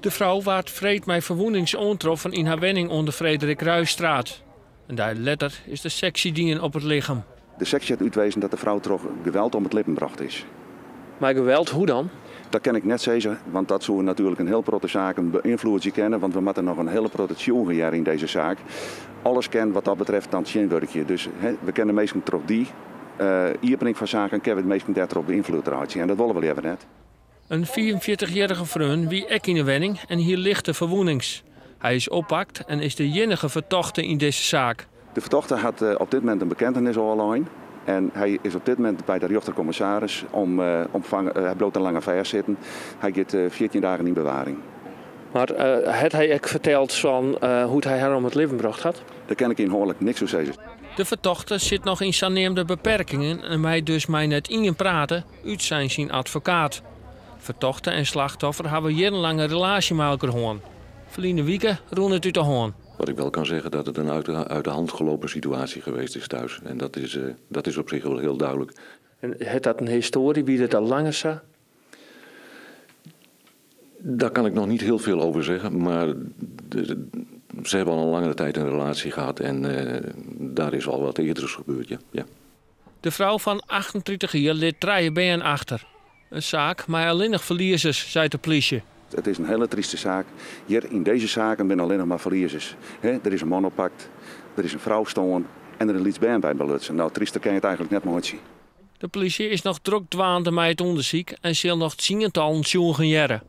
De vrouw waart vreed met verwoestingsoontroffen in haar wenning onder Frederik Ruijstraat. En daar letter is de sectiedien op het lichaam. De sectie heeft uitwezen dat de vrouw toch geweld om het lippen gebracht is. Maar geweld, hoe dan? Dat kan ik net zeggen, want dat zou natuurlijk een heel grote zaak een beïnvloeding kennen, want we moeten nog een hele grote tjongejaar in deze zaak. Alles kennen wat dat betreft dan het werkje. Dus we kennen meestal toch die iepening van zaken, kennen we het meestal daarop beïnvloed eruit zien. En dat willen we liever net. Een 44-jarige vrouw wie ek in de wenning en hier ligt de verwoenings. Hij is oppakt en is de enige verdachte in deze zaak. De verdachte had op dit moment een bekentenis al alleen. En hij is op dit moment bij de rechtercommissaris hij bloot een lange vers zitten. Hij gaat 14 dagen in bewaring. Maar had hij ook verteld van hoe hij haar om het leven gebracht had? Daar kan ik inhoudelijk niks over zeggen. De verdachte zit nog in saneerde beperkingen en wij dus mij net in praten uit zijn advocaat. Verdachte en slachtoffer hebben jarenlange relatie met elkaar gehad. Verleden weken roen het uit de hand. Wat ik wel kan zeggen dat het een uit de hand gelopen situatie geweest is thuis. En dat is op zich wel heel duidelijk. En heeft dat een historie, wie het al langer zo? Daar kan ik nog niet heel veel over zeggen. Maar ze hebben al een langere tijd een relatie gehad. En daar is al wat eerder gebeurd, ja. De vrouw van 38 jaar liet 3 benen achter. Een zaak, maar alleen nog verliezers, zei de politie. Het is een hele trieste zaak. Hier in deze zaken zijn alleen nog maar verliezers. Er is een man oppakt, er is een vrouw stonden en er is iets bij belutsen. Nou, triester kan je het eigenlijk net maar zien. De politie is nog druk dwaande met het onderzoek en zal nog tientallen jaren.